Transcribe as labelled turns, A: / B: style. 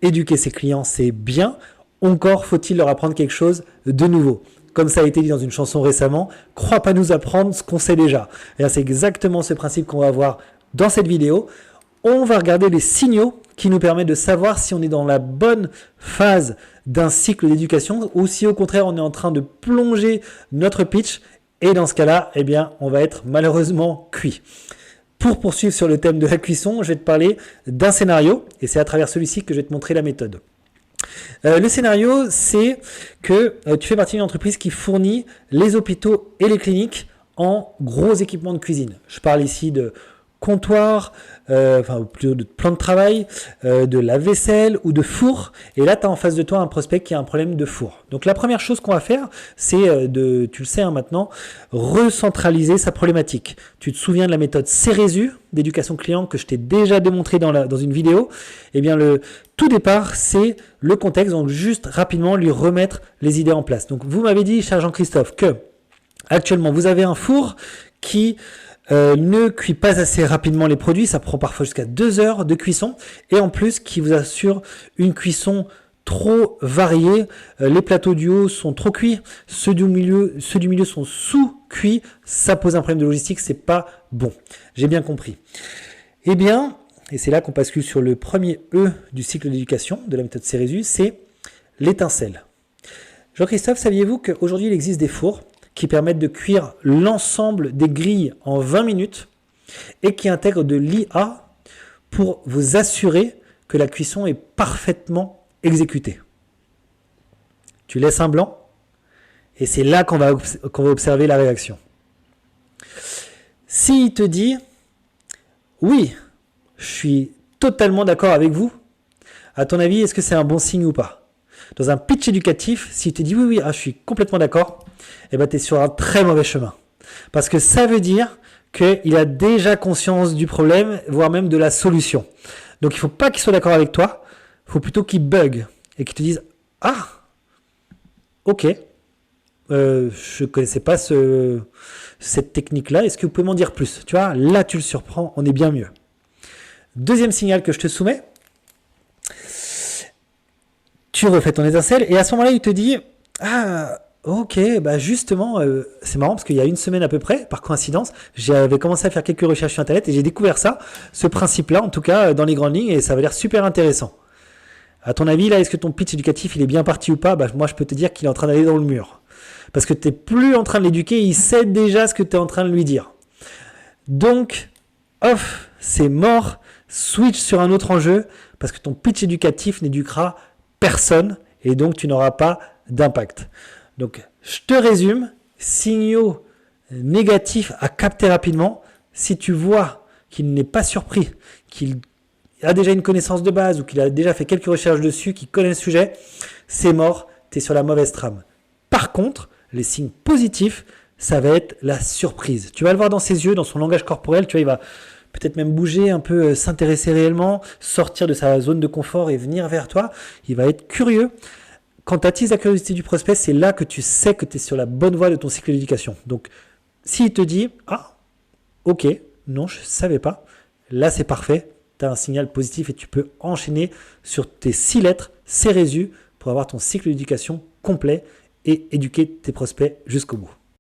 A: éduquer ses clients, c'est bien. Encore faut-il leur apprendre quelque chose de nouveau. Comme ça a été dit dans une chanson récemment, crois pas nous apprendre ce qu'on sait déjà. Et c'est exactement ce principe qu'on va voir dans cette vidéo. On va regarder les signaux qui nous permettent de savoir si on est dans la bonne phase d'un cycle d'éducation ou si au contraire on est en train de plonger notre pitch et dans ce cas-là, eh bien, on va être malheureusement cuit. Pour poursuivre sur le thème de la cuisson, je vais te parler d'un scénario et c'est à travers celui-ci que je vais te montrer la méthode. Le scénario, c'est que tu fais partie d'une entreprise qui fournit les hôpitaux et les cliniques en gros équipements de cuisine. Je parle ici de comptoir, enfin plutôt de plan de travail, de lave-vaisselle ou de four. Et là, tu as en face de toi un prospect qui a un problème de four. Donc la première chose qu'on va faire, c'est tu le sais maintenant, recentraliser sa problématique. Tu te souviens de la méthode CERESU d'éducation client que je t'ai déjà démontré dans une vidéo. Eh bien, le tout départ, c'est le contexte. Donc juste rapidement lui remettre les idées en place. Donc vous m'avez dit, cher Jean-Christophe, que actuellement vous avez un four qui ne cuit pas assez rapidement les produits, ça prend parfois jusqu'à 2 heures de cuisson et en plus qui vous assure une cuisson trop variée, les plateaux du haut sont trop cuits, ceux du milieu sont sous-cuits, ça pose un problème de logistique, c'est pas bon. J'ai bien compris. Eh bien, et c'est là qu'on bascule sur le premier E du cycle d'éducation de la méthode CERESU, c'est l'étincelle. Jean-Christophe, saviez-vous qu'aujourd'hui il existe des fours qui permettent de cuire l'ensemble des grilles en 20 minutes et qui intègrent de l'IA pour vous assurer que la cuisson est parfaitement exécutée. Tu laisses un blanc et c'est là qu'on va observer la réaction. S'il te dit « Oui, je suis totalement d'accord avec vous », à ton avis, est-ce que c'est un bon signe ou pas ? Dans un pitch éducatif, s'il te dit « Oui, je suis complètement d'accord », eh ben, tu es sur un très mauvais chemin. Parce que ça veut dire qu'il a déjà conscience du problème, voire même de la solution. Donc, il ne faut pas qu'il soit d'accord avec toi. Il faut plutôt qu'il bug et qu'il te dise « Ah, ok, je ne connaissais pas cette technique-là. Est-ce que vous pouvez m'en dire plus ?» Tu vois, là, tu le surprends. On est bien mieux. Deuxième signal que je te soumets. Tu refais ton étincelle et à ce moment-là, il te dit « Ah, ok, bah justement, c'est marrant parce qu'il y a une semaine à peu près, par coïncidence, j'avais commencé à faire quelques recherches sur Internet et j'ai découvert ça, ce principe-là, en tout cas dans les grandes lignes, et ça va l'air super intéressant. À ton avis, là, est-ce que ton pitch éducatif, il est bien parti ou pas ? Bah, moi, je peux te dire qu'il est en train d'aller dans le mur. Parce que tu n'es plus en train de l'éduquer, il sait déjà ce que tu es en train de lui dire. Donc, off, c'est mort, switch sur un autre enjeu, parce que ton pitch éducatif n'éduquera personne et donc tu n'auras pas d'impact. Donc, je te résume, signaux négatifs à capter rapidement. Si tu vois qu'il n'est pas surpris, qu'il a déjà une connaissance de base ou qu'il a déjà fait quelques recherches dessus, qu'il connaît le sujet, c'est mort, tu es sur la mauvaise trame. Par contre, les signes positifs, ça va être la surprise. Tu vas le voir dans ses yeux, dans son langage corporel, tu vois, il va peut-être même bouger un peu, s'intéresser réellement, sortir de sa zone de confort et venir vers toi. Il va être curieux. Quand tu attises la curiosité du prospect, c'est là que tu sais que tu es sur la bonne voie de ton cycle d'éducation. Donc, s'il te dit « Ah, ok, non, je ne savais pas », là, c'est parfait. Tu as un signal positif et tu peux enchaîner sur tes 6 lettres CERESU pour avoir ton cycle d'éducation complet et éduquer tes prospects jusqu'au bout.